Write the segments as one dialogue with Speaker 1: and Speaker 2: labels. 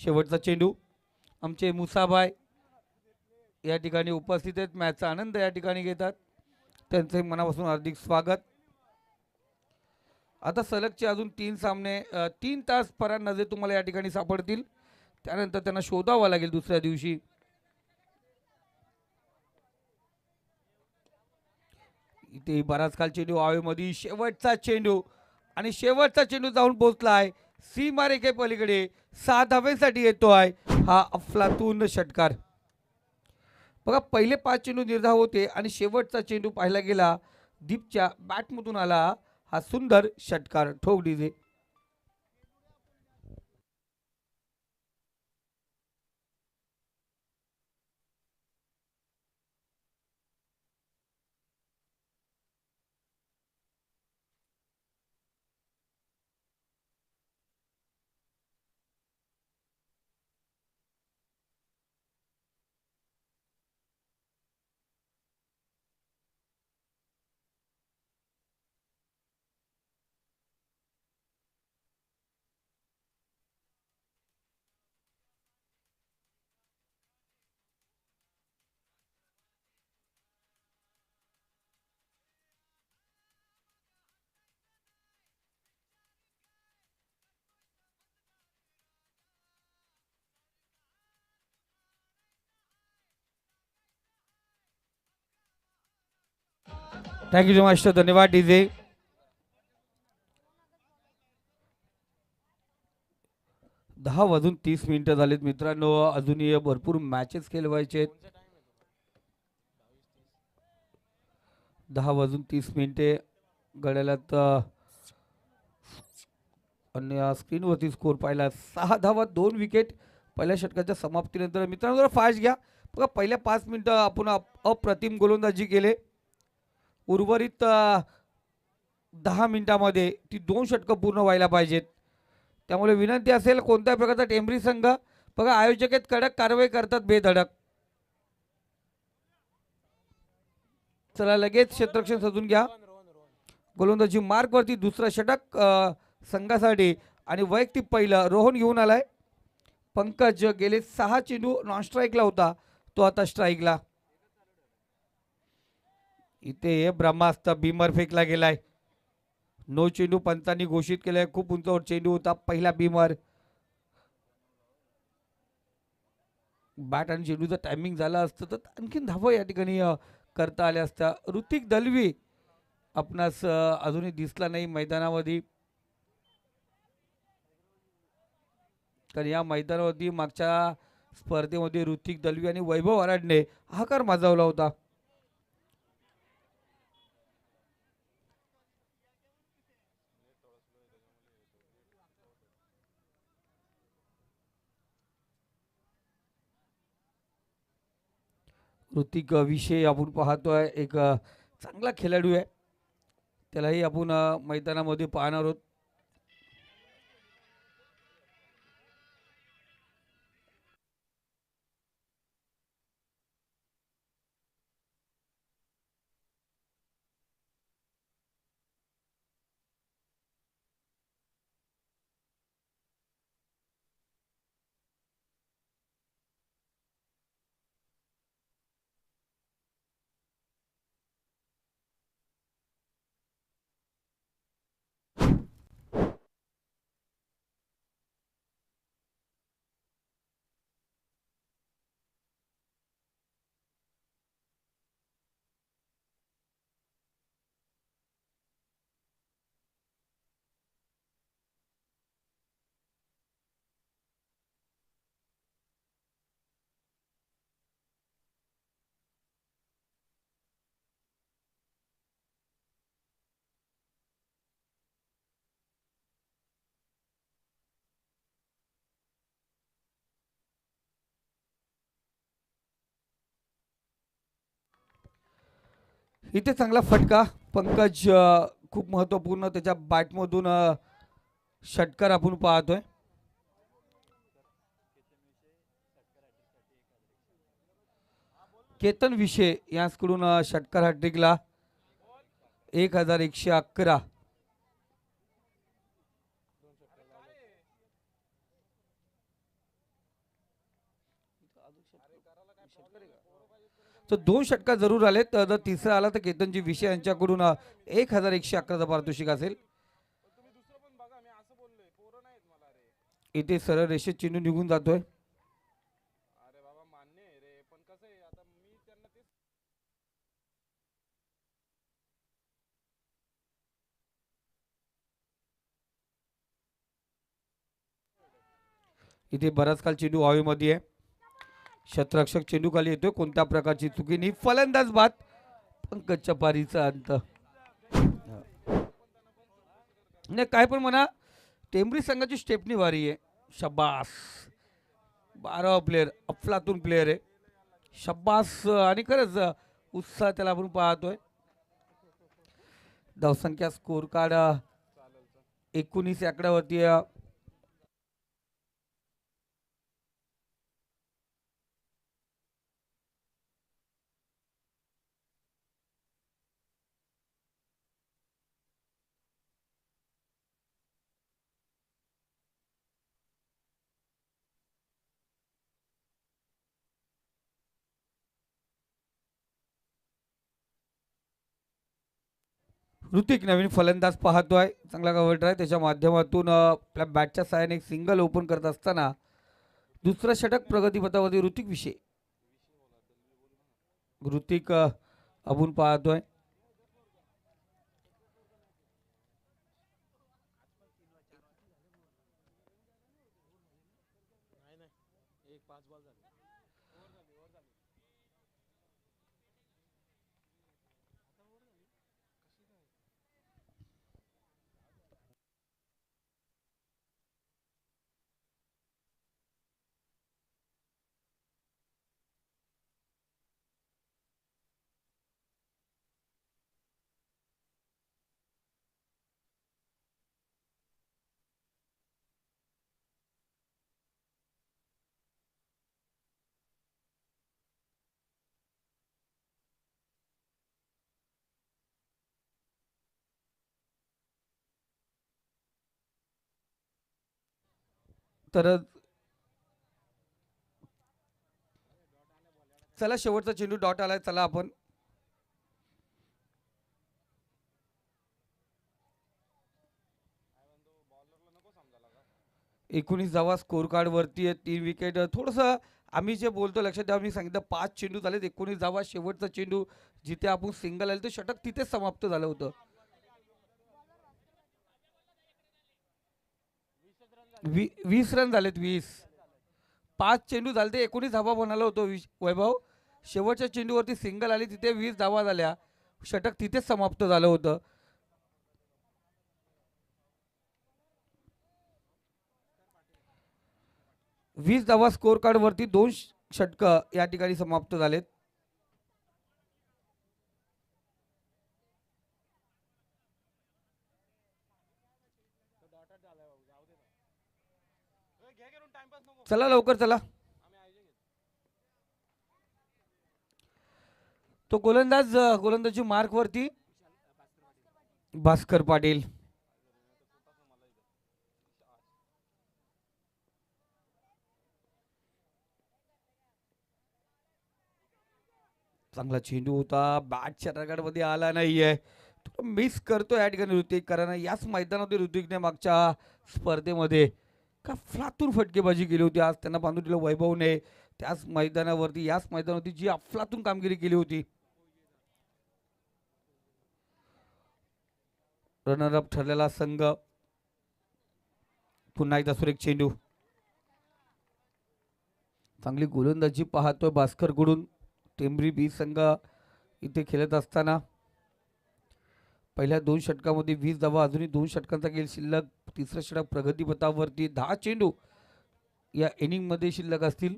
Speaker 1: शेवटचा चेंडू आमचे मुसाबाई या ठिकाणी उपस्थित आहेत, मॅचचा आनंद या ठिकाणी घेतात, त्यांचे मनापासून हार्दिक स्वागत। आता सलगचे अजून 3 सामने 3 तास परांनजे तुम्हाला या ठिकाणी सापडतील, त्यानंतर त्यांना शोधावं लागेल दुसऱ्या दिवशी। इथे बराच काल चेंडू हवेमध्ये, शेवटचा चेंडू आणि शेवटचा चेंडू जाऊन पोहोचलाय सीमारेखे पलीकडे, 6 धावेसाठी येतो आहे हा अफलातून षटकार। बघा पहिले 5 चेंडू निर्धाव होते आणि शेवटचा चेंडू पाहायला गेला दीपच्या बॅटमधून आला हा सुंदर षटकार। ठोक डीजे। थँक्यू सो मच, धन्यवाद डीजे। दहा वाजून 30 मिनिटं झालेत मित्रांनो, अजूनही भरपूर मॅचेस खेळवायचे आहेत। 10 वाजून 30 मिनिटे घड्याळात आणि स्क्रीनवरती स्कोर पाहिला 6 धावा 2 विकेट पहिल्या षटकाच्या समाप्तीनंतर। मित्रांनो जरा फास्ट घ्या बघा, पहिल्या 5 मिनिटं आपण अप्रतिम गोलंदाजी केले, उर्वरित 10 मिनिटांमध्ये ती 2 षटकं पूर्ण व्हायला पाहिजेत, त्यामुळे विनंती असेल कोणत्याही प्रकारचा टेंबरी संघ बघा आयोजक आहेत कडक कारवाई करतात बेधडक। चला लगेच क्षेत्ररक्षण सजून घ्या, गोलंदाजी मार्क वरती दुसरा षटक संघासाठी आणि वैयक्तिक पहिलं रोहन घेऊन आलाय। पंकज गेले 6 चेंडू नॉन स्ट्राईकला होता, तो आता स्ट्राईकला। इथे ब्रह्मास्त्र बीमर फेकला गेलाय, नो चेंडू पंचांनी घोषित केलाय, खूप उंचावर चेंडू होता, पहिला बीमर। बॅट आणि चेंडूचं टायमिंग झालं असतं तर आणखीन धावा या ठिकाणी करता आल्या असत्या। ऋतिक दलवी आपणास अजूनही दिसला नाही मैदानामध्ये, कारण या मैदानावरती मागच्या स्पर्धेमध्ये ऋतिक दलवी आणि वैभव आराडने हाकार माजवला होता। ऋतिक विषय आपण पाहतोय, एक चांगला खेळाडू आहे, त्यालाही आपण मैदानामध्ये पाहणार आहोत। इथे चांगला फटका पंकज, खूप महत्वपूर्ण त्याच्या बॅटमधून षटकार आपण पाहतोय। केतन विषय यांकडून षटकार हॅट्रिकला 1111। तर 2 षटका जरूर आले. तर तिसरा आला तर केतनजी विषय यांच्याकडून 1111 पारितोषिक असेल. इथे सरळ रेषेत चेंडू निघून जातोय. इथे बराच काल चेंडू हवेमध्ये आहे. क्षेत्ररक्षक चेंडू खाली येतोय. कोणत्या प्रकारची चुकी नाही. फलंदाज बाद. पंकज चपारीचा अंत. नाही काय पण म्हणा, टेंबरी संघाची स्टेपनी भारी आहे. शब्बास. 12 प्लेयर अफलातून प्लेयर आहे. शब्बास. आणि खरंच उत्साह त्याला आपण पाहतोय. धावसंख्या स्कोर कार्ड 19 आकड्यावरती ऋतिक नवीन फलंदाज पाहतोय. चांगला कव्हर आहे. त्याच्या माध्यमातून आपल्या बॅटच्या साहाय्याने एक सिंगल ओपन करत असताना दुसरा षटक प्रगतीपथावरती ऋतिक विषय. ऋतिक आपण पाहतोय. तर चला शेवटचा चेंडू डॉट आलाय. चला आपण 19 धावा स्कोर कार्ड वरती आहे. 3 विकेट. थोडस आम्ही जे बोलतो लक्षात द्या. मी सांगितलं 5 चेंडू झाले. 19 धावा. शेवटचा चेंडू जिथे आपण सिंगल आले ते षटक तिथेच समाप्त झालं होतं. 20 रन झालेत. 20. 5 चेंडू झाले ते 19 धावा बनायला होतो वैभव. शेवटच्या चेंडूवरती सिंगल आली तिथे 20 धावा झाल्या. षटक तिथेच समाप्त झालं होतं. 20 धावा स्कोर कार्ड वरती 2 षटक या ठिकाणी समाप्त झालेत. चला लवकर चला. तो गोलंदाजी मार्क वरती भास्कर पाटील. चांगला चेंडू होता. बॅटच्या रगाडमध्ये आला नाहीये. मिस करतो या ठिकाणी ऋतिक. कारण याच मैदानामध्ये ऋतिकने मागच्या स्पर्धेमध्ये का अफलातून फटकेबाजी केली होती. आज त्यांना बांधून दिलं वैभवने. त्याच मैदानावरती याच मैदानावरती जी अफलातून कामगिरी केली होती. रनरअप ठरलेला संघ. पुन्हा एकदा सुरेख चेंडू. चांगली गोलंदाजी पाहतोय भास्कर कडून. टेंबरी बी संघ इथे खेळत असताना पहिल्या 2 षटकामध्ये 20 धावा. अजूनही 2 षटकांचा खेळ शिल्लक. तिसरं षटक प्रगतीपथावरती. 10 चेंडू या इनिंग मध्ये शिल्लक असतील.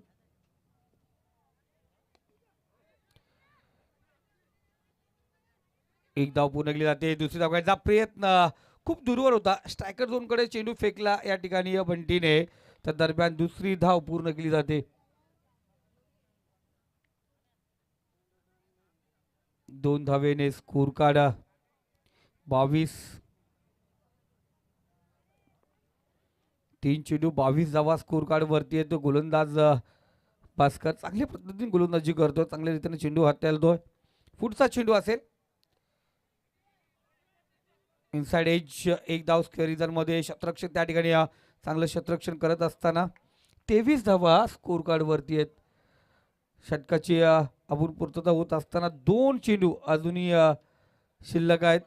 Speaker 1: एक धाव पूर्ण केली जाते. दुसरी धाव घ्यायचा प्रयत्न खूप दूरवर होता. स्ट्रायकर झोन कडे चेंडू फेकला या ठिकाणी या बंटीने. त्या दरम्यान दुसरी धाव पूर्ण केली जाते. 2 धावेने स्कोर कार्ड 22. 3 चेंडू 22 धावा स्कोर कार्ड वरती आहे. तो गोलंदाज भास्कर चांगल्या पद्धतीने गोलंदाजी करतोय, चांगल्या रीतीने चेंडू हाताळतोय. पुढचा चेंडू असेल इनसाइड एज, एक धाव स्क्वेअर मध्ये. क्षेत्ररक्षण त्या ठिकाणी चांगलं क्षेत्ररक्षण करत असताना 23 धावा स्कोर कार्ड वरती आहेत. षटकाची आपण पूर्तता होत असताना 2 चेंडू अजूनही शिल्लक आहेत.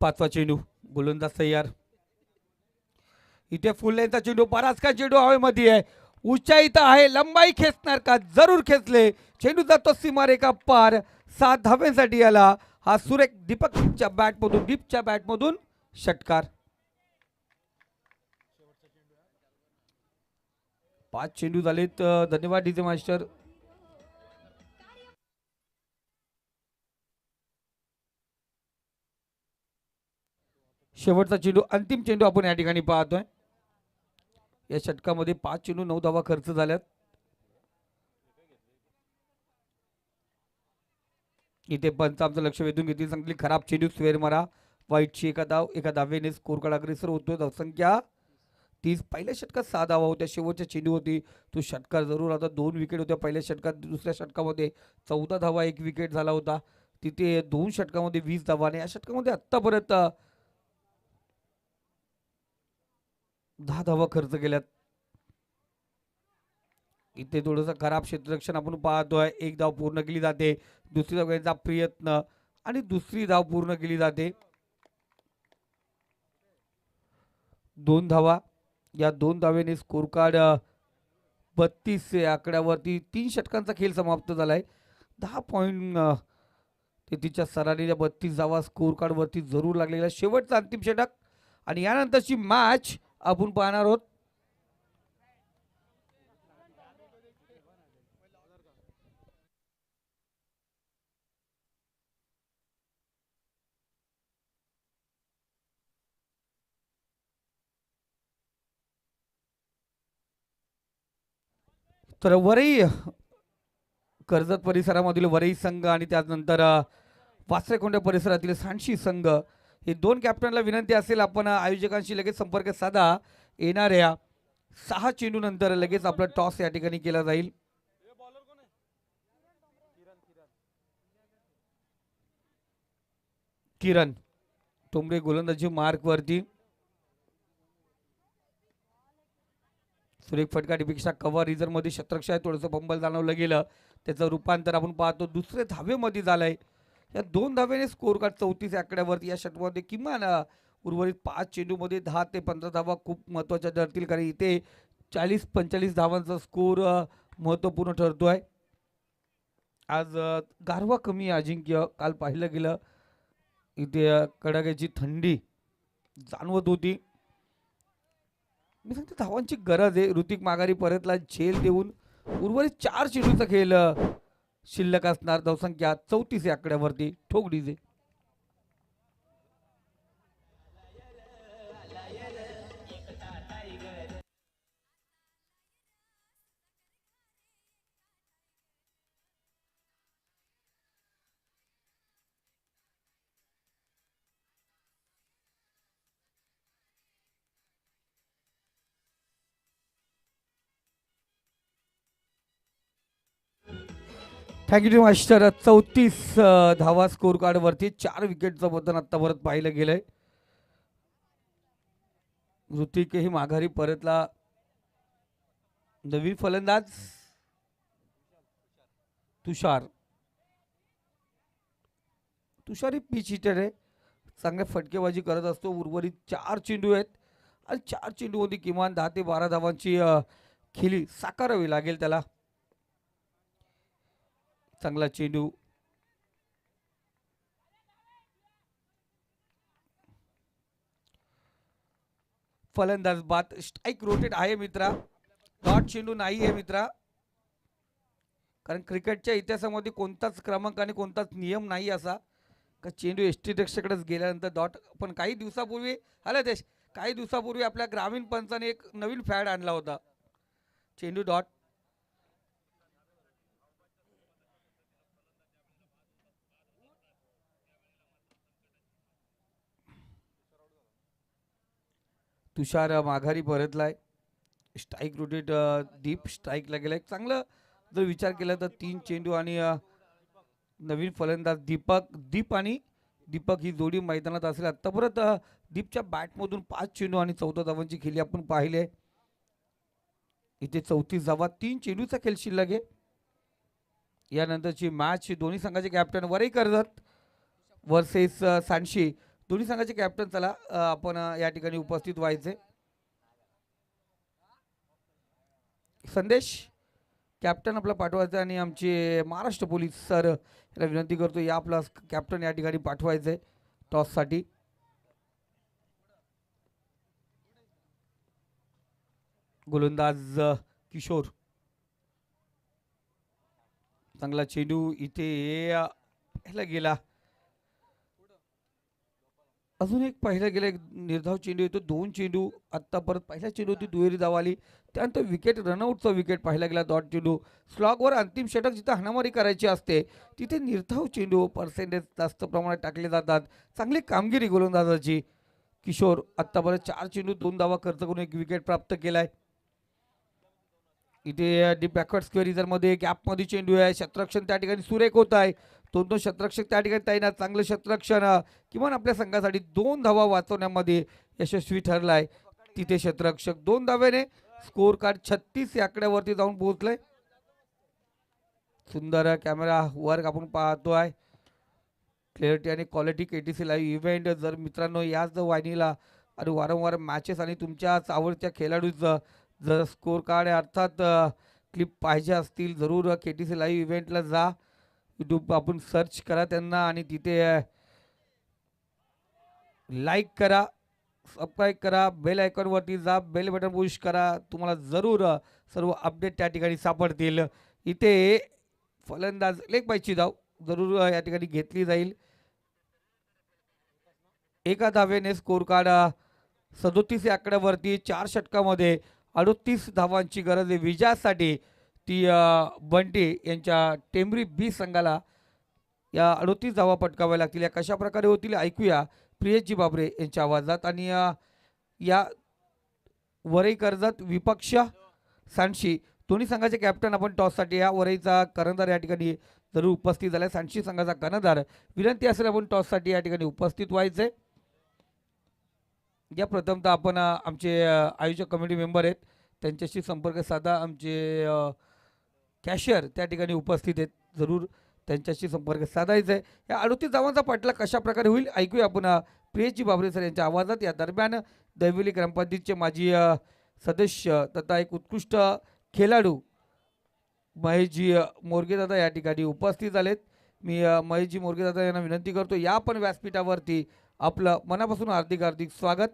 Speaker 1: पाचवा चेंडू, गोलंदाज तयार. इथे फुल लाईनचा चेंडू, बराच का चेंडू हवेमध्ये आहे. उंचाई तर आहे, लंबाई खेचणार का? जरूर खेचले. चेंडू जातो सीमारेखा पार. 7 धाव्यांसाठी आला हा सुरेख दीपकच्या बॅटमधून षटकार. 5 चेंडू झालेत. धन्यवाद डीजे मास्टर. शेवटचा चेंडू, अंतिम चेंडू आपण या ठिकाणी पाहतोय. या षटकामध्ये 5 चेंडू 9 धावा खर्च झाल्यात. इथे पंच आमचं लक्ष वेधून घेतली. चांगली खराब चेंडू स्क्वेअर मारा. वाईटची एका धावेने स्कोर कार्ड अग्रेसर होतोय. धावसंख्या 30. पहिल्या षटकात 6 धावा होत्या. शेवटच्या चेंडू होती तो षटकार जरूर आता 2 विकेट होत्या पहिल्या षटकात. दुसऱ्या षटकामध्ये 14 धावा 1 विकेट झाला होता. तिथे 2 षटकामध्ये 20 धावा आणि या षटकामध्ये आत्तापर्यंत 10 धावा खर्च केल्यात. इथे थोडंसं खराब क्षेत्ररक्षण आपण पाहतोय. 1 धाव पूर्ण केली जाते. दुसरी धाव घेण्याचा प्रयत्न आणि दुसरी धाव पूर्ण केली जाते. 2 धावा. या 2 धावेने स्कोर कार्ड 32 आकड्यावरती 3 षटकांचा खेळ समाप्त झालाय. 10 पॉईंट ते तिच्या सरांनी 32 धावा स्कोर कार्ड वरती जरूर लागलेला. शेवटचा अंतिम षटक आणि यानंतरची मॅच आपण पाहणार आहोत. तर वरई कर्जत परिसरामधील वरई संघ आणि त्यानंतर वासरेकोंडा परिसरातील सांशी संघ, हे 2 कॅप्टनला विनंती असेल आपण आयोजकांशी लगेच संपर्क साधा. येणाऱ्या 6 चेंडू नंतर लगेच आपला टॉस या ठिकाणी केला जाईल. किरण टोंबरे गोलंदाजी मार्क वरती. सुरेख फटका टीपेक्षा कव्हर रिझर्व मध्ये क्षेत्ररक्षण आहे. थोडंसं बंबल जाणवलं गेलं. त्याचं रूपांतर आपण पाहतो दुसरे धावेमध्ये झालंय. या 2 धावेने स्कोर कार्ड 34 आकड्यावरती. या षटकामध्ये किमान उर्वरित 5 चेंडूमध्ये 10 ते 15 धावा खूप महत्त्वाच्या ठरतील, कारण इथे 40-45 धावांचा स्कोर महत्त्वपूर्ण ठरतोय. आज गारवा कमी अजिंक्य. काल पाहिलं गेलं इथे कडाक्याची थंडी जाणवत होती. मी सांगतो धावांची गरज आहे. ऋतिक माघारी परतला झेल देऊन. उर्वरित 4 चेंडूचा खेळ शिल्लक असणार. धावसंख्या 34 या आकड्यावरती. ठोक डीजे. Thank you master. 34 धावा स्कोर कार्ड वरती. 4 विकेटचं बदल आतापर्यंत पाहिलं गेलंय. ऋतिकही माघारी परतला. नवीन फलंदाज तुषार ही पिच हिटर आहे. चांगल्या फटकेबाजी करत असतो. उर्वरित 4 चेंडू आहेत आणि 4 चेंडूमध्ये किमान 10 ते 12 धावांची खेळी साकारावी लागेल त्याला. चांगला चेंडू. फलंदाज बाद. स्ट्राईक रोटेट आहे मित्रा. डॉट चेंडू नाही आहे मित्रा, कारण क्रिकेटच्या इतिहासामध्ये कोणताच क्रमांक आणि कोणताच नियम नाही असा का चेंडू यष्टीरक्षकडेच गेल्यानंतर डॉट. पण काही दिवसापूर्वी आपल्या ग्रामीण पंचाने एक नवीन फॅड आणला होता. चेंडू डॉट. तुषार माघारी परतलाय. स्ट्राईक रोटेट दीप स्ट्राईकला गेलाय. चांगलं जर विचार केला तर 3 चेंडू आणि नवीन फलंदाज दीप आणि दीपक ही जोडी मैदानात असेल. आतापर्यंत दीपच्या बॅटमधून 5 चेंडू आणि 14 धावांची खेळी आपण पाहिले. इथे 34 धावा 3 चेंडूचा खेळ शिल्लक आहे. यानंतरची मॅच दोन्ही संघाचे कॅप्टन वरई कर्जत वर्सेस सांडशी. दोन्ही संघाचे कॅप्टन चला आपण या ठिकाणी उपस्थित व्हायचे. संदेश कॅप्टन आपला पाठवायचा आणि आमचे महाराष्ट्र पोलीस सर याला विनंती करतो या आपला कॅप्टन या ठिकाणी पाठवायचे टॉससाठी. गोलंदाज किशोर चांगला चेंडू इथे पहिला गेला. अजून एक पहिला गेला एक निर्धाव चेंडू येतो. 2 चेंडू आत्ता परत पहिला चेंडू होती दुहेरी धाव आली. त्यानंतर विकेट रनआउटचा विकेट पाहिला गेला. डॉट चेंडू स्लॉगवर अंतिम षटक जिथे हाणामारी करायची असते तिथे निर्धाव चेंडू पर्सेंटेज जास्त प्रमाणात टाकले जातात. चांगली कामगिरी गोलंदाजाची. किशोर आत्तापर्यंत 4 चेंडू 2 धावा खर्च करून एक विकेट प्राप्त केलाय. इथे डीप बॅकवर्ड स्क्वेअर मध्ये गॅपमध्ये चेंडू आहे. क्षेत्ररक्षण त्या ठिकाणी सुरेख होत आहे. 2 क्षेत्ररक्षक त्या ठिकाणी तैनात. चांगलं क्षेत्ररक्षण किमान आपल्या संघासाठी 2 धावा वाचवण्यामध्ये यशस्वी ठरलाय. तिथे क्षेत्ररक्षक 2 धाव्याने स्कोर कार्ड 36 या आकड्यावरती जाऊन पोहोचलंय. सुंदर कॅमेरा वर्क आपण पाहतोय. क्लॅरिटी आणि क्वालिटी केटीसी लाईव्ह इव्हेंट. जर मित्रांनो याच वाहिनीला आणि वारंवार मॅचेस आणि तुमच्याच आवडत्या खेळाडूचं जर स्कोर कार्ड अर्थात क्लिप पाहिजे असतील जरूर केटीसी लाईव्ह इव्हेंटला जा. यूट्यूब आपण सर्च करा त्यांना आणि तिथे लाईक करा, सबस्क्राईब करा, बेल आयकॉनवरती जा, बेल बटन पुश करा. तुम्हाला जरूर सर्व अपडेट त्या ठिकाणी सापडतील. इथे फलंदाज लेग बायची धाव जरूर या ठिकाणी घेतली जाईल. एका धावेने स्कोर कार्ड 37 या आकड्यावरती. 4 षटकामध्ये 38 धावांची गरज आहे विजयासाठी. ती बंटी यांच्या टेंबरी बी संघाला या 38 धावा पटकाव्या लागतील. या कशा प्रकारे होतील ऐकूया प्रियेशजी बाबरे यांच्या आवाजात. आणि या वरई कर्जत विपक्ष सांडशी दोन्ही संघाचे कॅप्टन आपण टॉससाठी या वरईचा कर्णधार या ठिकाणी जरूर उपस्थित झाला. सांडशी संघाचा कर्णधार विनंती असेल आपण टॉससाठी या ठिकाणी उपस्थित व्हायचे. या प्रथमतः आपण आमचे आयोजक कमिटी मेंबर आहेत त्यांच्याशी संपर्क साधा. आमचे कॅशियर त्या ठिकाणी उपस्थित आहेत जरूर त्यांच्याशी संपर्क साधायचा आहे. या 38 धावांचा पटला कशा प्रकारे होईल ऐकूया आपण प्रियेशजी बाबरे सर यांच्या आवाजात. या दरम्यान दैवली ग्रामपंचायतचे माजी सदस्य तथा एक उत्कृष्ट खेळाडू महेशजी मोरगेदादा या ठिकाणी उपस्थित झालेत. मी महेशजी मोरगेदादा यांना विनंती करतो या पण व्यासपीठावरती आपलं मनापासून हार्दिक हार्दिक स्वागत.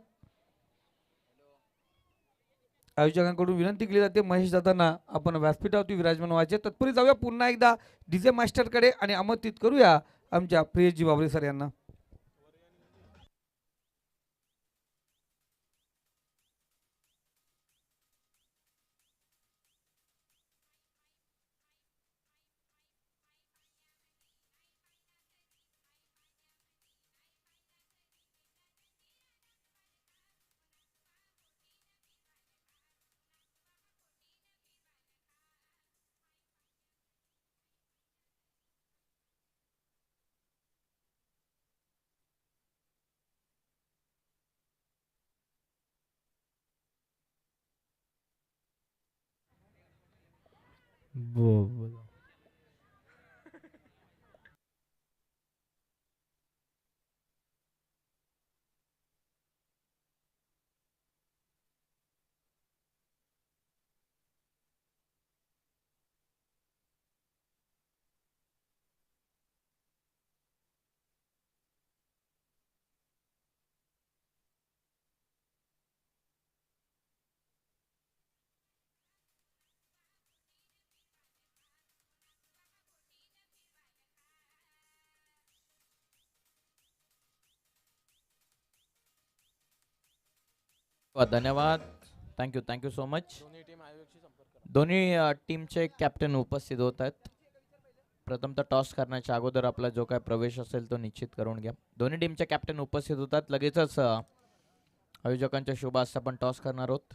Speaker 1: आयोजकांकडून विनंती केली जाते महेश दादांना आपण व्यासपीठावरती विराजमान व्हायचे. तत्पूर्वी जाऊया पुन्हा एकदा डीजे मास्टरकडे आणि आमंत्रित करूया आमच्या प्रियेशजी बाबरे सर यांना.
Speaker 2: धन्यवाद. Thank you so much. दोन्ही टीमचे कॅप्टन उपस्थित होत आहेत. प्रथमतः टॉस करण्याच्या अगोदर आपला जो काय प्रवेश असेल तो निश्चित करून घ्या. दोन्ही टीमचे कॅप्टन उपस्थित होतात. लगेचच आयोजकांच्या शुभ हस्ते आपण टॉस करणार आहोत.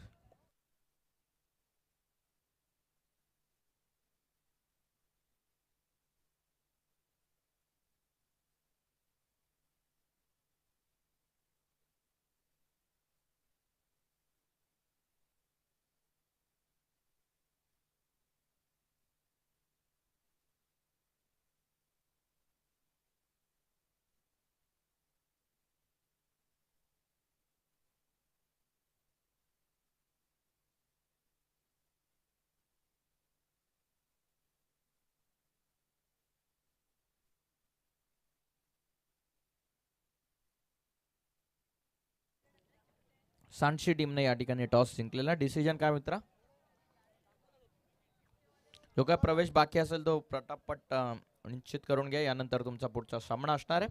Speaker 2: सांडशी टीमने या ठिकाणी टॉस जिंकलेला. डिसिजन काय मित्रा? जो काय प्रवेश बाकी असेल तो पटापट निश्चित करून घ्या. यानंतर तुमचा पुढचा सामना असणार आहे.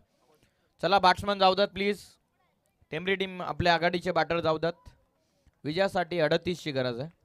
Speaker 2: चला बॅट्समन जाऊ द्यात प्लीज. टेंबरी टीम आपल्या आघाडीचे बॅटर जाऊ द्यात. विजयासाठी 38 ची गरज आहे.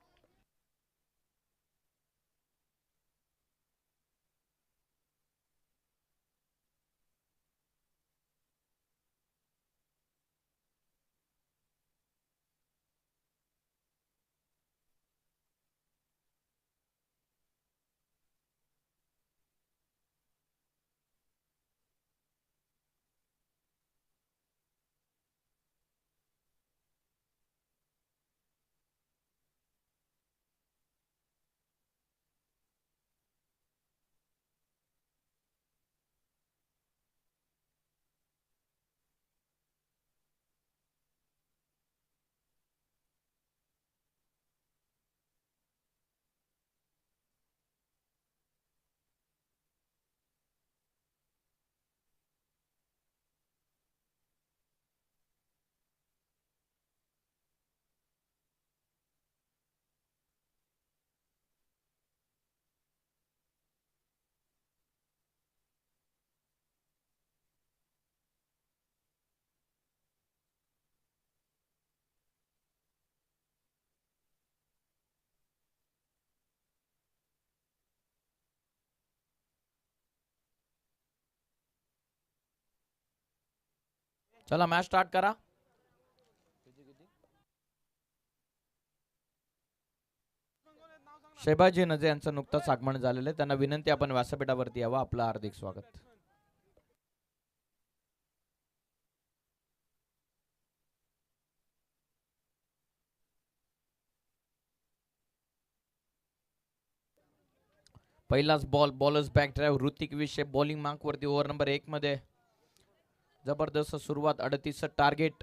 Speaker 2: चला मॅच स्टार्ट करा. शहबाजी नजे यांचं नुकतंच आगमन झालेलं आहे. त्यांना विनंती आपण व्यासपीठावरती यावं. आपलं हार्दिक स्वागत. पहिलाच ball, bowlers back drive. Hrithik विषय बॉलिंग मार्क वरती ओव्हर नंबर 1 मध्ये. जबरदस्त सुरुवात. 38 टार्गेट.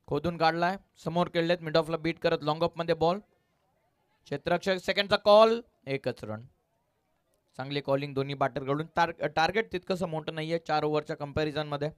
Speaker 2: खोदून काढलाय. समोर खेळलेत. मिड ऑफला बीट करत लॉंग ऑफ मध्ये बॉल. क्षेत्ररक्षक सेकंडचा कॉल. एकच रन. चांगली कॉलिंग दोन्ही बॅटर कडून. टार्गेट तितकंसं मोठं नाहीये 4 ओव्हरच्या कंपॅरिझन मध्ये.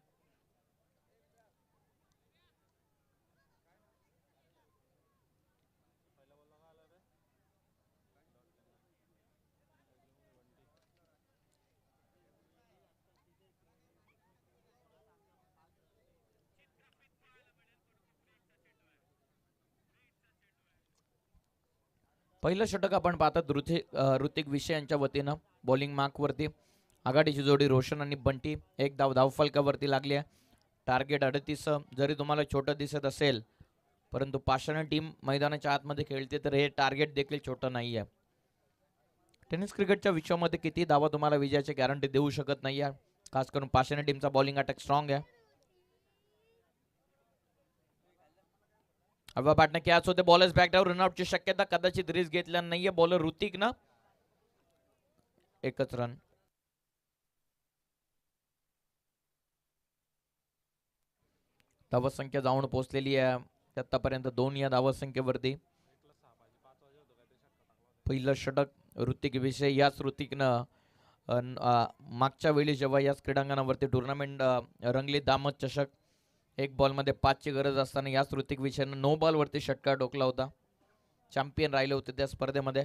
Speaker 2: पहिलं षटक आपण पाहतात ऋतिक विषय यांच्या वतीनं. बॉलिंग मार्क वरती आघाडीची जोडी रोशन आणि बंटी. एक धाव फलकावरती लागली आहे. टार्गेट 38. जरी तुम्हाला छोटं दिसत असेल परंतु पाषाण टीम मैदानाच्या आतमध्ये खेळते तर हे टार्गेट देखील छोटं नाही आहे. टेनिस क्रिकेटच्या विश्वामध्ये किती धावा तुम्हाला विजयाची गॅरंटी देऊ शकत नाही आहे. खास करून पाषाण टीमचा बॉलिंग अटॅक स्ट्रॉंग आहे. हवा बॅटने कॅच होते. Bowlers back down. रनआउटची शक्यता. कदाचित रिस्क घेतल्या नाहीये बॉलर ऋतिक ना. एकच रन. धावसंख्या जाऊन पोहोचलेली आहे आतापर्यंत 2 या धावसंख्येवरती. पहिलं षटक ऋतिक विषय. याच ऋतिकनं मागच्या वेळी जेव्हा याच क्रीडांगणावरती टुर्नामेंट रंगली दामद चषक, 1 बॉल मध्ये 5 ची गरज असताना याच ऋतिक विषयानं 9 बॉल वरती षटकार ठोकला होता. चॅम्पियन राहिले होते त्या स्पर्धेमध्ये.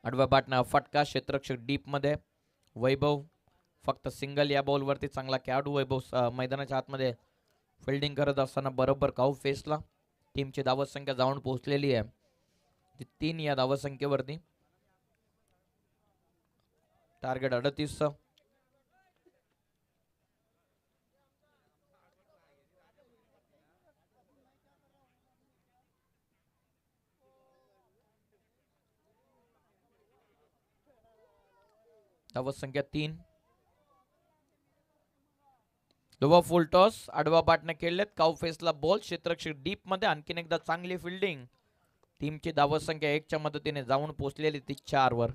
Speaker 2: आडवा बॅटना फटका. क्षेत्ररक्षक डीप मध्ये. वैभव फक्त सिंगल या बॉलवरती चांगला खेळाडू वैभव मैदानाच्या आतमध्ये फिल्डिंग करत असताना बरोबर काऊ फेसला. टीमची धावत संख्या जाऊन पोहोचलेली आहे 3 या धावत संख्येवरती. टार्गेट 38. धावत संख्या 3. दोवा फुल टॉस आडवा पाटने खेळलेत. काऊ फेसला बॉल क्षेत्ररक्षक डीप मध्ये. आणखीन एकदा चांगली फिल्डिंग. टीमची धावत संख्या 1 च्या मदतीने जाऊन पोहोचलेली ती 4 वर.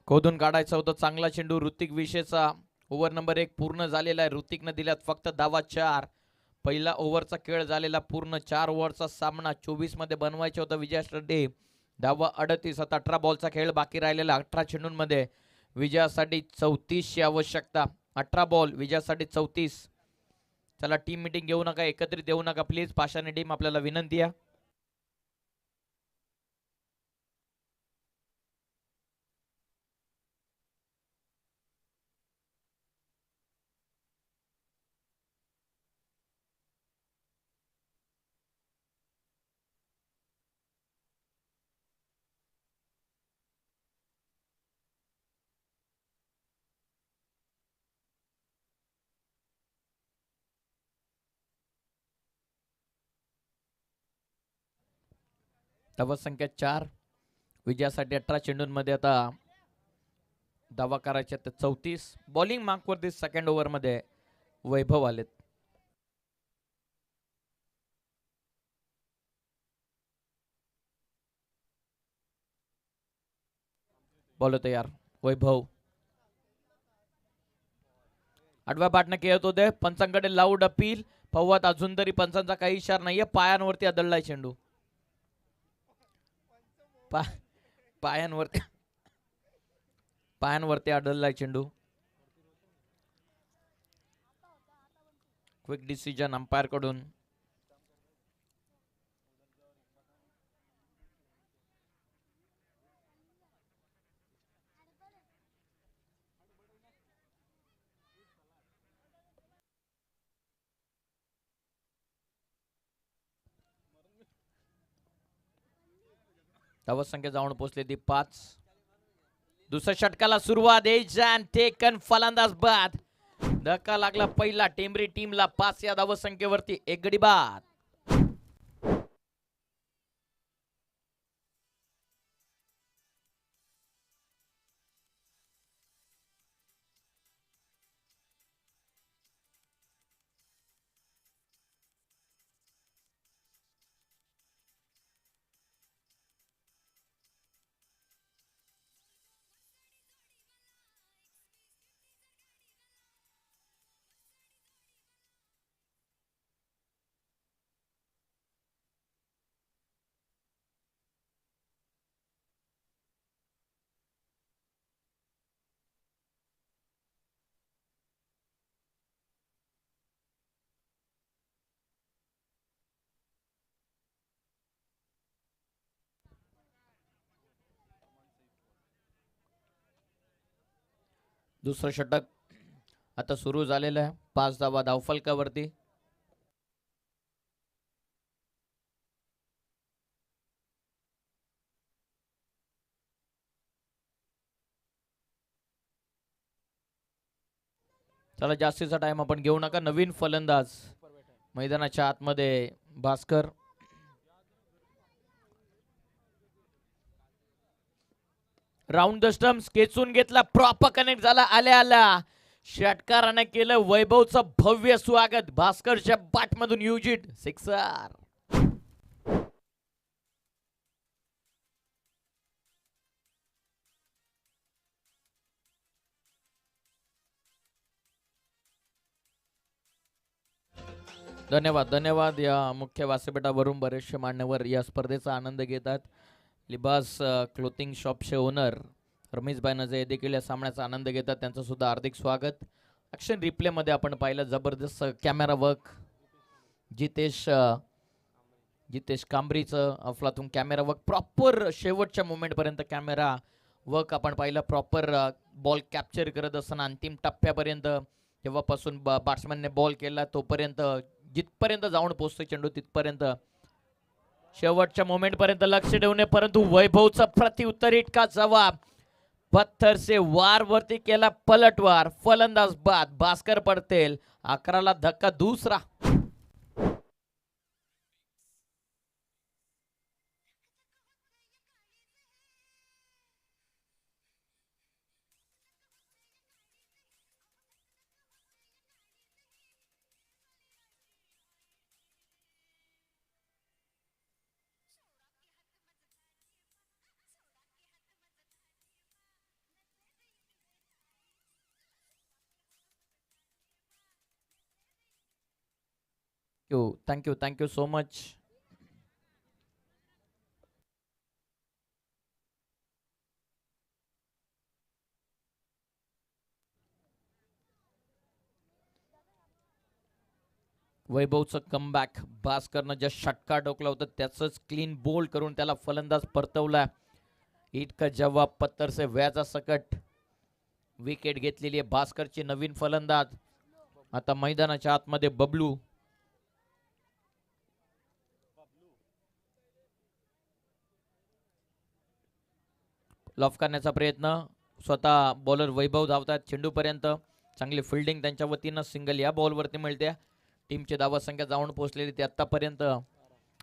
Speaker 2: खोदून काढायचा होता चांगला चेंडू. ऋतिक विषयचा ओव्हर नंबर 1 पूर्ण झालेला आहे. ऋतिकनं दिल्यात फक्त धावा 4. पहिला ओव्हरचा खेळ झालेला पूर्ण. 4 ओव्हरचा सामना 24 मध्ये बनवायचा होता विजयास रेड्डी. धावा 38. आता 18 बॉलचा खेळ बाकी राहिलेला. 18 चेंडूंमध्ये विजयासाठी 34 ची आवश्यकता. 18 बॉल विजयासाठी 34. चला टीम मीटिंग घेऊ नका, एकत्रित येऊ नका प्लीज. पाषाणी टीम आपल्याला विनंती आहे. धावत संख्या 4. विजयासाठी 18 चेंडूंमध्ये आता धावा करायच्या तर 34. बॉलिंग मार्कवरती सेकंड ओव्हर मध्ये वैभव आलेत. बॉल तयार. वैभव आडव्या पाटनं खेळत होते. पंचांकडे लाऊड अपील. फवात अजून तरी पंचांचा काही इशारा नाहीये. पायांवरती आदळलाय चेंडू. पायांवरती आदळलाय चेंडू. क्विक डिसिजन अंपायर कडून. धावत संख्या जाऊन पोहोचले ती 5. दुसऱ्या षटकाला सुरुवात. एजन टेकन फलंदाज बाद. धक्का लागला पहिला. टेंबरी टीमला 5 या धावत संख्येवरती 1 गडी बाद. दुसरं षटक आता सुरू झालेलं आहे. 5 धावा धावफलकावरती. चला जास्तीचा टाइम आपण घेऊ नका. नवीन फलंदाज मैदानाच्या आतमध्ये भास्कर. राऊंड द स्टम्प्स खेचून घेतला. प्रॉपर कनेक्ट झाला. आल्या षटकाराने केलं वैभवचं भव्य स्वागत. भास्करच्या बॅटमधून युजिट सिक्सर. धन्यवाद धन्यवाद. या मुख्य व्यासपीठावरून बरेचसे मान्यवर या स्पर्धेचा आनंद घेतात. लिबास क्लोथिंग शॉपचे ओनर रमेशभाई नजे देखील या सामन्याचा आनंद घेतात. त्यांचं सुद्धा हार्दिक स्वागत. ॲक्शन रिप्लेमध्ये आपण पाहिलं जबरदस्त कॅमेरा वर्क. जितेश कांबरीचं अफलातून कॅमेरा वर्क प्रॉपर शेवटच्या मोमेंटपर्यंत कॅमेरा वर्क आपण पाहिलं. प्रॉपर बॉल कॅप्चर करत असताना अंतिम टप्प्यापर्यंत जेव्हापासून बॅट्समॅनने बॉल केला तोपर्यंत जिथपर्यंत जाऊन पोहोचतो चेंडू तिथपर्यंत शेवटच्या मोमेंटपर्यंत लक्ष ठेवणे. परंतु वैभवचा प्रत्युत्तर इतका जवाब पत्थर से वार वरती केला पलटवार. फलंदाज बाद भास्कर पटेल. 11ला धक्का दुसरा. Thank you so much. वैभवचं कमबॅक. भास्करनं ज्या षटका डोकला होता त्याचंच क्लीन बोल्ड करून त्याला फलंदाज परतवला. इतका जवाब पत्थर से व्याजा सकट विकेट घेतलेली आहे भास्करची. नवीन फलंदाज आता मैदानाच्या आतमध्ये बबलू. लॉफ करण्याचा प्रयत्न. स्वतः बॉलर वैभव धावतात चेंडूपर्यंत. चांगली फिल्डिंग त्यांच्या वतीनं. सिंगल या बॉलवरती मिळते. टीमची धावत संख्या जाऊन पोहोचलेली ती आतापर्यंत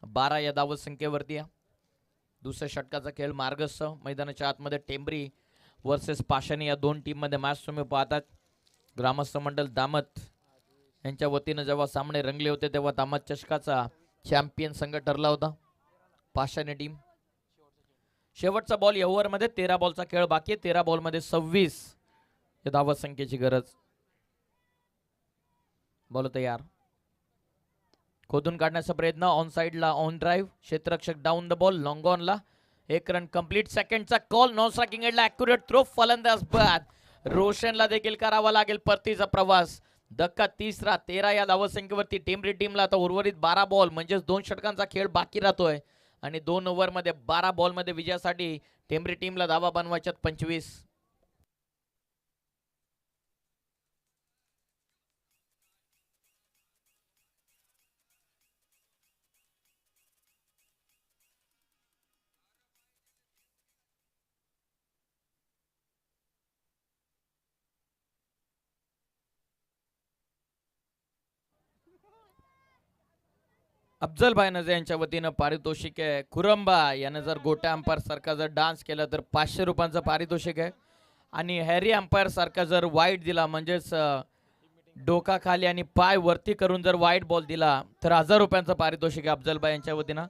Speaker 2: 12 या धावत संख्येवरती. दुसऱ्या षटकाचा खेळ मार्गस्थ. मैदानाच्या आतमध्ये टेंबरी वर्सेस पाषाणी या दोन टीममध्ये मॅच तुम्ही पाहतात. ग्रामस्थ मंडळ दामत यांच्या वतीनं जेव्हा सामने रंगले होते तेव्हा दामत चषकाचा चॅम्पियन संघ ठरला होता पाषाणी टीम. शेवटचा बॉल या ओव्हरमध्ये 13 बॉलचा खेळ बाकी आहे. 13 बॉलमध्ये 26 या धावत संख्येची गरज. बॉल तयार. खोदून काढण्याचा प्रयत्न. ऑन साइडला ऑन ड्राईव्ह. क्षेत्ररक्षक डाऊन द बॉल. लॉंग ऑनला 1 रन कंप्लीट. सेकंडचा कॉल. नॉन स्ट्रायकिंग एंडला ॲक्युरेट थ्रो. फलंदाज बाद. रोशनला देखील करावा लागेल परतीचा प्रवास. धक्का तिसरा. 13 या धावत संख्येवरती टेंबरी टीमला आता उर्वरित 12 बॉल म्हणजेच 2 षटकांचा खेळ बाकी राहतोय आणि 2 ओव्हरमध्ये 12 बॉलमध्ये विजयासाठी टेंबरी टीमला धावा बनवायच्यात 25. अफजल भाई नजे यांच्या वतीनं पारितोषिक आहे. कुरंबा यानं जर गोट्या अंपायर सारखा जर डान्स केला तर 500 रुपयांचं पारितोषिक आहे. आणि हॅरी अंपायर सारखा जर वाईट दिला म्हणजेच डोका खाली आणि पाय वरती करून जर वाईट बॉल दिला तर 1000 रुपयांचं पारितोषिक आहे अफजल भाई यांच्या वतीनं.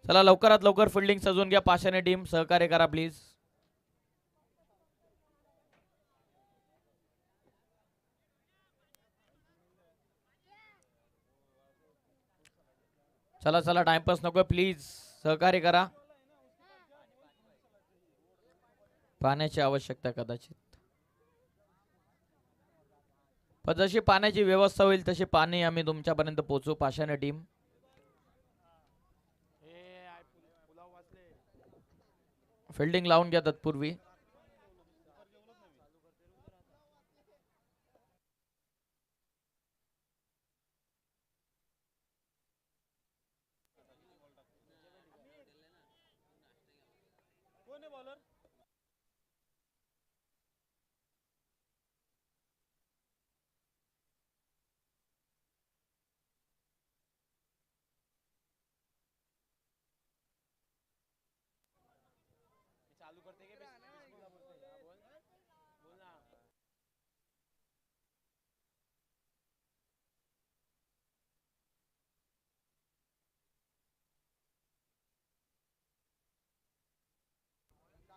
Speaker 2: चला लवकरात लवकर फिल्डिंग सजवून घ्या. पाषाणी टीम सहकार्य करा प्लीज. चला चला टाइमपास नको प्लीज. सहकार्य करा. पाण्याची आवश्यकता कदाचित. पण जशी पाण्याची व्यवस्था होईल तशी पाणी आम्ही तुमच्यापर्यंत पोहोचू. पाषाणी टीम फिल्डिंग लावून घ्या तत्पूर्वी.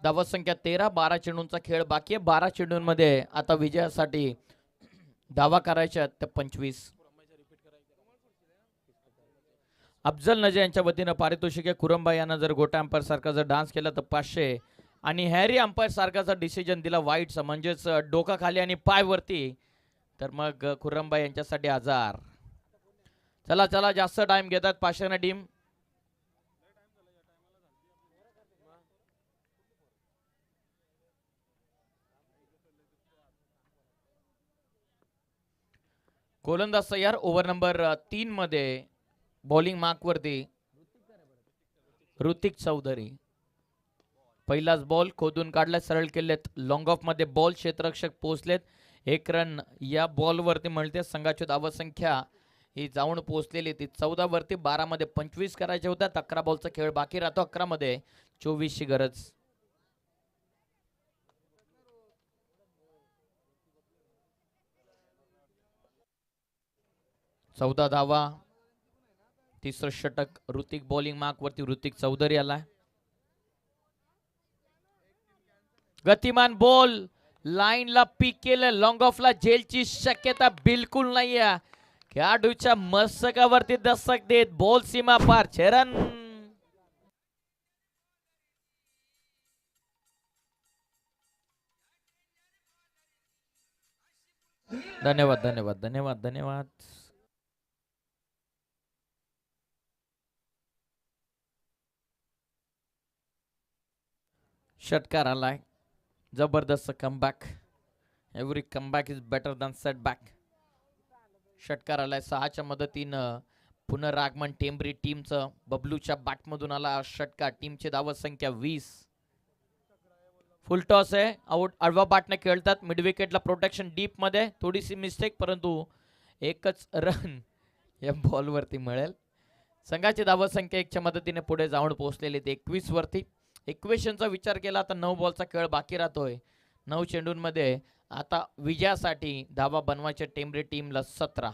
Speaker 2: धावत संख्या 13. 12 चेंडूंचा खेळ बाकी आहे. 12 चेंडूंमध्ये आता विजयासाठी धावा करायच्या त्या 25. अफजल नजे यांच्या वतीनं पारितोषिक आहे. खुरंबा यांना जर गोटा अंपायर सारखा जर डान्स केला तर 500 आणि हॅरी अंपायर सारखाचा डिसिजन दिला वाईटचा म्हणजेच डोका खाली आणि पाय वरती तर मग खुरंबा यांच्यासाठी 1000. चला चला जास्त टाइम घेतात पाषाण टीम. गोलंदाज तयार. ओव्हर नंबर 3 मध्ये बॉलिंग मार्क वरती ऋतिक चौधरी. पहिलाच बॉल खोदून काढला, सरळ केलेत. लॉंग ऑफ मध्ये बॉल क्षेत्ररक्षक पोहोचलेत. 1 रन या बॉल वरती मिळते. संघाची धावसंख्या ही जाऊन पोहोचलेली ती 14 वरती. 12 मध्ये 25 करायचे होत्या. 11 बॉलचा खेळ बाकी राहतो. 11 मध्ये 24 ची गरज. चौदा धावा. तिसरं षटक ऋतिक बॉलिंग मार्क वरती ऋतिक चौधरी आलाय. गतिमान बॉल लाईनला पीक केलं. लॉंग ऑफला झेलची शक्यता बिलकुल नाहीये. खेळाडूच्या मस्तकावरती दस्तक देत बॉल सीमा पार. 6 रन. धन्यवाद धन्यवाद धन्यवाद धन्यवाद. षटकार आलाय. जबरदस्त comeback. Every comeback is better than setback. षटकार आलाय. 6च्या मदतीनं पुनरागमन टेंबरी टीमचं. बबलूच्या बॅटमधून आला षटकार. टीमची धावत संख्या 20. फुल टॉस आहे. आउट आडवा बॅटने खेळतात. मिड विकेटला प्रोटेक्शन डीप मध्ये. थोडीशी मिस्टेक परंतु एकच रन या बॉल वरती मिळेल. संघाची धावत संख्या 1च्या मदतीने पुढे जाऊन पोहोचलेली ते 21 वरती. इक्वेशनचा विचार केला तर 9 बॉलचा खेळ बाकी राहतोय. 9 चेंडूंमध्ये आता विजयासाठी धावा बनवायच्या टेंबरी टीमला 17.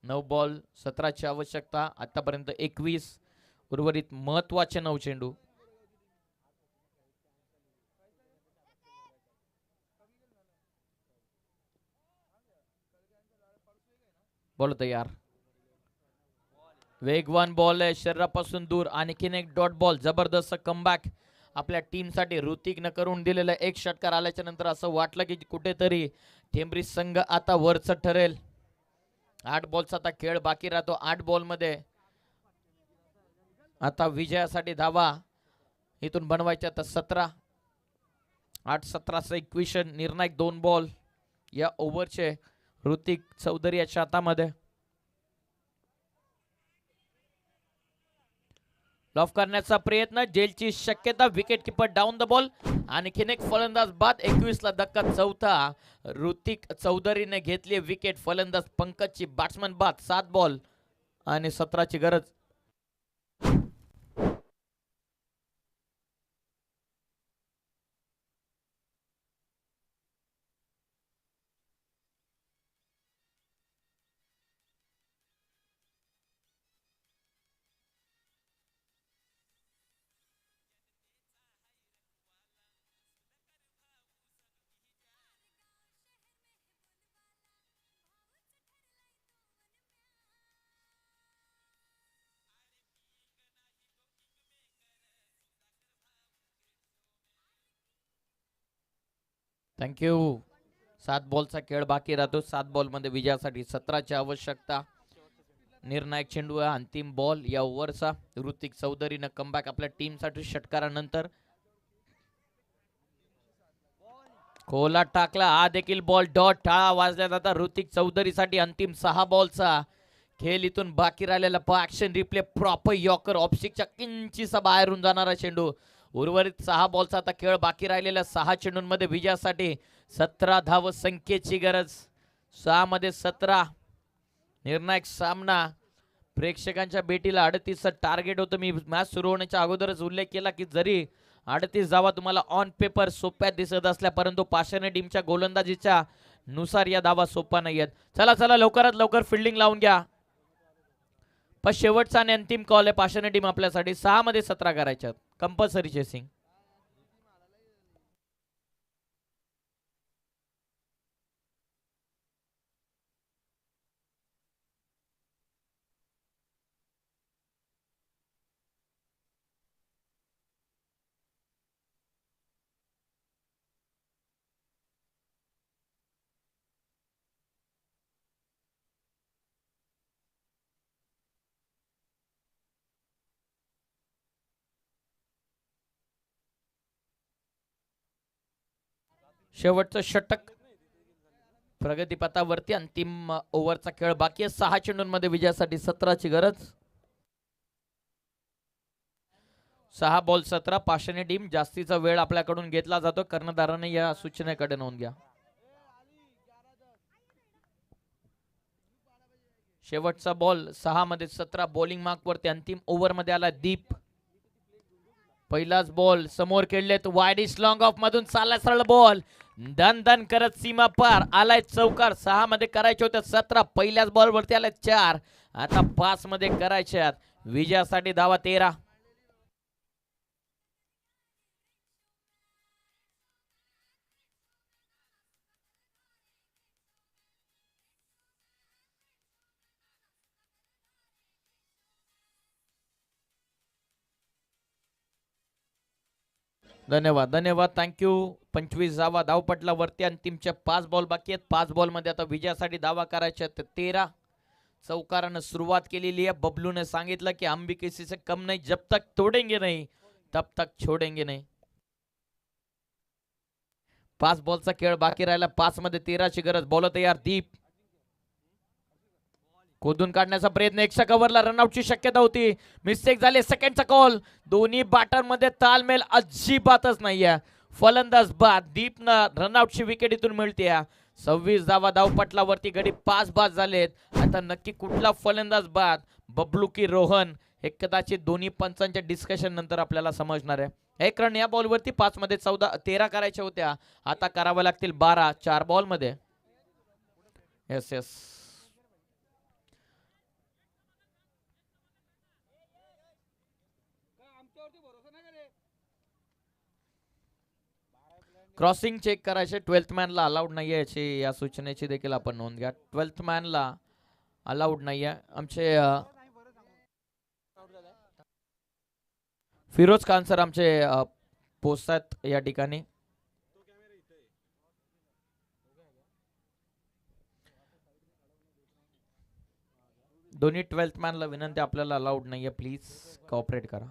Speaker 2: 9 बॉल 17ची आवश्यकता. आतापर्यंत 21. उर्वरित महत्वाचे 9 चेंडू. बॉल तयार. वेगवान बॉल आहे. शरीरापासून दूर. आणखीन एक डॉट बॉल. जबरदस्त कमबॅक आपल्या टीमसाठी ऋतिकनं करून दिलेलं. एक षटकार आल्याच्या नंतर असं वाटलं की कुठेतरी टेंबरी संघ आता वरचं ठरेल. 8 बॉलचा आता खेळ बाकी राहतो. 8 बॉल मध्ये आता विजयासाठी धावा इथून बनवायच्या तर 17. 8-17चं इक्वेशन. निर्णायक 2 बॉल या ओव्हरचे ऋतिक चौधरी याच्या हातामध्ये. लॉफ करण्याचा प्रयत्न. जेलची शक्यता. Wicket keeper down the ball. आणखीन एक फलंदाज बाद. 21 ला धक्का. चौथा ऋतिक चौधरीने घेतली विकेट. फलंदाज पंकजची बॅट्समन बाद. 7 बॉल आणि 17ची गरज. थँक्यू. 7 बॉलचा खेळ बाकी राहतो. 7 बॉल मध्ये विजयासाठी 17ची आवश्यकता. निर्णायक चेंडू आहे. अंतिम बॉल या ओव्हरचा. ऋतिक चौधरीनं कमबॅक आपल्या टीमसाठी षटकारानंतर. खोला टाकला. हा देखील बॉल डॉट. टाळा वाजल्या जातात ऋतिक चौधरीसाठी. अंतिम 6 बॉलचा खेळ इथून बाकी राहिलेला. Action replay. Proper yorker. ऑफस्टिकच्या किंचीसा बाहेरून जाणारा चेंडू. उर्वरित 6 बॉलचा आता खेळ बाकी राहिलेल्या 6 चेंडूंमध्ये विजयासाठी 17 धाव संख्येची गरज. 6 मध्ये 17. निर्णायक सामना. प्रेक्षकांच्या भेटीला 38 टार्गेट होतं. मी मॅच सुरू होण्याच्या अगोदरच उल्लेख केला की जरी 38 धावा तुम्हाला ऑन पेपर सोप्या दिसत असल्या परंतु पाषाण टीमच्या गोलंदाजीच्या नुसार या धावा सोप्या नाही आहेत. चला चला लवकरात लवकर फिल्डिंग लावून घ्या. पण शेवटचा आणि अंतिम कॉल आहे पाषाण टीम आपल्यासाठी. 6 मध्ये 17 करायच्यात. Compulsory chasing. शेवटचं षटक प्रगतीपथावरती. अंतिम ओव्हरचा खेळ बाकी आहे. 6 चेंडूंमध्ये विजयासाठी 17ची गरज. 6 बॉल 17. पाषाणी टीम जास्तीचा वेळ आपल्याकडून घेतला जातो. कर्णधाराने या सूचनेकडे नोंद घ्या. शेवटचा बॉल 6 मध्ये 17. बॉलिंग मार्क वरती अंतिम ओव्हर मध्ये आला दीप. पहिलाच बॉल समोर खेळलेत. वाईडिश लॉंग ऑफ मधून चालला सरळ बॉल. दन दन करत सीमा पार आलाय चौकार. 6 मध्ये करायचे होते 17. पहिल्याच बॉल वरती आलाय 4. आता 5 मध्ये करायचे आहेत. विजयासाठी धावा 13. धन्यवाद धन्यवाद थँक्यू. 25 धावा धावपटलावरती. अंतिमच्या 5 बॉल बाकी आहेत. 5 बॉल मध्ये आता विजयासाठी धावा करायच्या आहेत 13. चौकारानं सुरुवात केलेली आहे. बबलूने सांगितलं की हम भी किसी से कम नहीं, जब तक तोडेंगे नहीं तब तक छोडेंगे नहीं. 5 बॉलचा खेळ बाकी राहिला. 5 मध्ये 13ची गरज. बॉल तयार दीप. खोदून काढण्याचा प्रयत्न. एकशा कव्हरला रनआउटची शक्यता होती. मिस्टेक झाली. सेकंडचा कॉल. दोन्ही बॅटरमध्ये तालमेल अजिबातच नाहीये. फलंदाज बाद. दीपनं रनआउटची विकेट इथून मिळते. 26 धावा धावपटलावरती. गडी 5 बाद झालेत. आता नक्की कुठला फलंदाज बाद, बबलू की रोहन, हे कदाचित दोन्ही पंचांच्या डिस्कशन नंतर आपल्याला समजणार आहे. एक रन या बॉलवरती. 5 मध्ये 13 करायच्या होत्या. आता कराव्या लागतील 12 4 बॉल मध्ये. Yes yes. क्रॉसिंग चेक करायचे. 12th मॅनला अलाउड नाहीये याची, या सूचनेची देखील आपण नोंद घ्या. 12th मॅनला अलाउड नाहीये. आमचे फिरोज खान सर आमचे पोहोचतात या ठिकाणी. दोन्ही 12th मॅनला विनंती, आपल्याला अलाउड नाहीये. प्लीज कॉपरेट करा.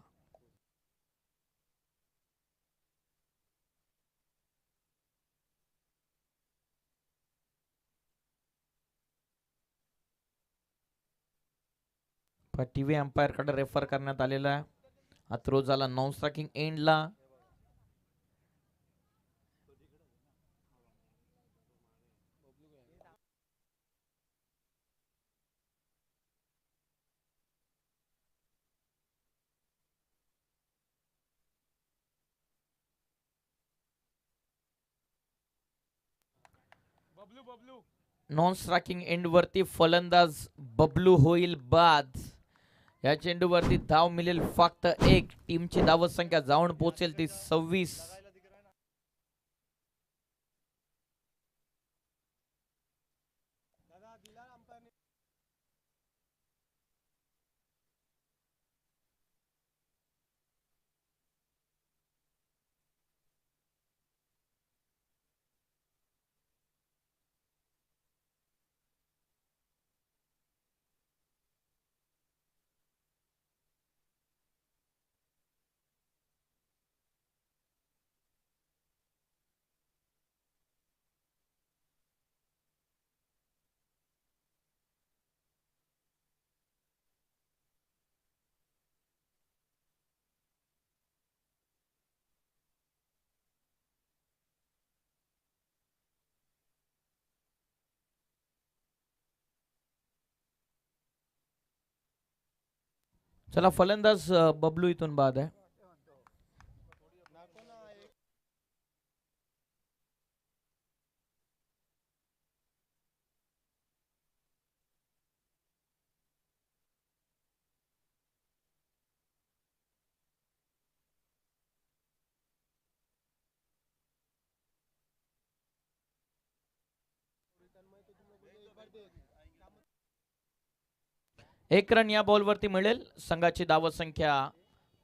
Speaker 2: टीव्ही अंपायर कडे रेफर करण्यात आलेला आहे. हा थ्रो झाला नॉन स्ट्रायकिंग एंडला. नॉन स्ट्रायकिंग एंड वरती फलंदाज बबलू होईल बाद. या चेंडूवरती धाव मिळेल फक्त 1. टीमची धाव संख्या जाऊन पोहोचेल ती 26. चला फलंदाज बबलू इथून बाद आहे. एक रन या बॉलवरती मिळेल. संघाची धाव संख्या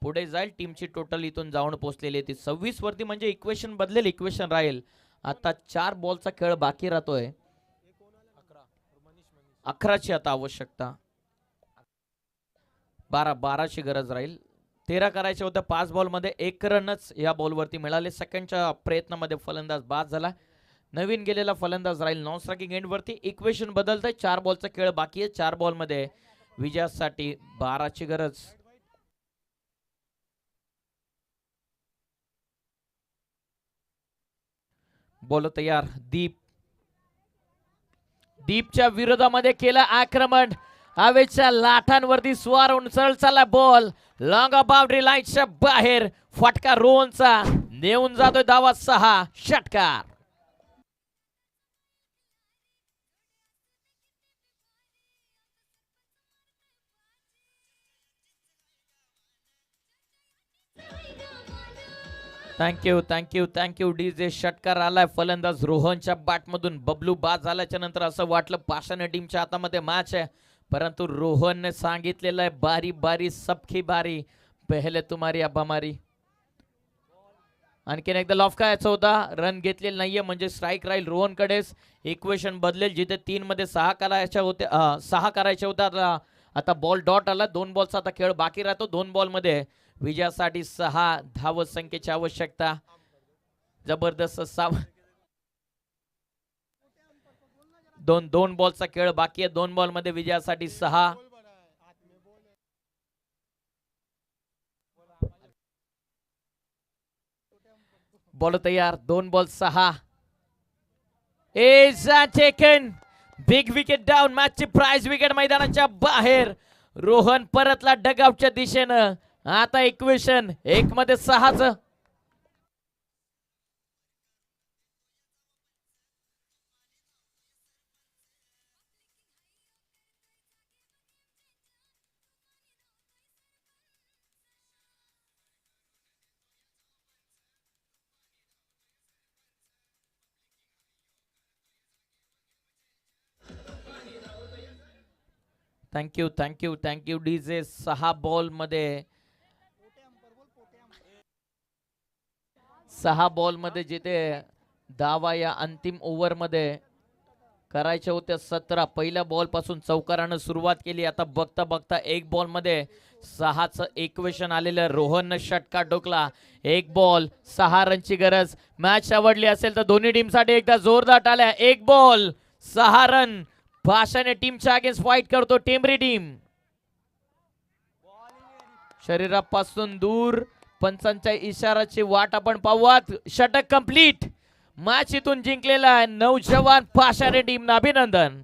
Speaker 2: पुढे जाईल. टीमची टोटल इथून जाऊन पोहोचलेली आहे ती 26 वरती. म्हणजे इक्वेशन बदलेल. इक्वेशन राहील. आता 4 बॉलचा खेळ बाकी राहतोय. 11ची आता आवश्यकता. 12ची गरज राहील. 13 करायचे होते 5 बॉल मध्ये. 1 रनच या बॉलवरती मिळाले. सेकंडच्या प्रयत्नामध्ये फलंदाज बाद झाला. नवीन गेलेला फलंदाज राहील नॉन स्ट्रायकिंग एंड वरती. इक्वेशन बदलतंय. 4 बॉलचा खेळ बाकी आहे. 4 बॉल मध्ये विजयासाठी 12ची गरज. बॉल तयार. दीपच्या विरोधामध्ये केलं आक्रमण. हवेच्या लाटांवरती स्वार उंचल चालला बॉल लॉंग बाउंड्री लाईनच्या बाहेर. फटका रोहनचा नेऊन जातोय धावा 6. षटकार. Thank you DJ. षटकार आलाय फलंदाज रोहनच्या बॅटमधून. बबलू बाद झाल्याच्या नंतर असं वाटलं पाषाण टीमच्या हातामध्ये मॅच आहे, परंतु रोहनने सांगितलेलं आहे बारी बारी सबकी बारी, पहिले तुम्हारी अब हमारी. आणखीन एकदा लॉफ करायचा होता. रन घेतलेले नाहीये म्हणजे स्ट्राईक राहील रोहनकडेच. इक्वेशन बदलेल. जिथे 3 मध्ये 6 करायच्या होत्या 6 करायच्या होत्या आता बॉल डॉट आला. 2 बॉलचा आता खेळ बाकी राहतो. 2 बॉल मध्ये विजयासाठी 6 धाव संख्येची आवश्यकता. जबरदस्त दोन बॉलचा खेळ बाकी आहे. 2 बॉल मध्ये विजयासाठी 6. बॉल तयार. 2 ball 6. Is taken. Big wicket down. मॅचची प्राइज विकेट मैदानाच्या बाहेर. रोहन परतला डगआउटच्या दिशेनं. आता इक्वेशन 1 मध्ये 6च. Thank you DJ. 6 बॉल मध्ये 6 बॉल मध्ये जिथे धावा या अंतिम ओव्हर मध्ये करायच्या होत्या 17. पहिल्या बॉल पासून चौकारानं सुरुवात केली. आता बघता बघता 1 बॉल मध्ये 6चं इक्वेशन आलेलं. रोहननं षटकार डोकला. 1 बॉल 6 रनची गरज. मॅच आवडली असेल तर दोन्ही टीमसाठी एकदा जोरदार टाळ्या. 1 बॉल 6 रन. भाषाने टीमच्या अगेन्स्ट फाईट करतो टेंबरी टीम. शरीरापासून दूर पंचांच्या इशाराची वाट आपण पाहूयात. षटक कंप्लीट. मॅच इथून जिंकलेला आहे नौजवान पाषाणे टीम. अभिनंदन.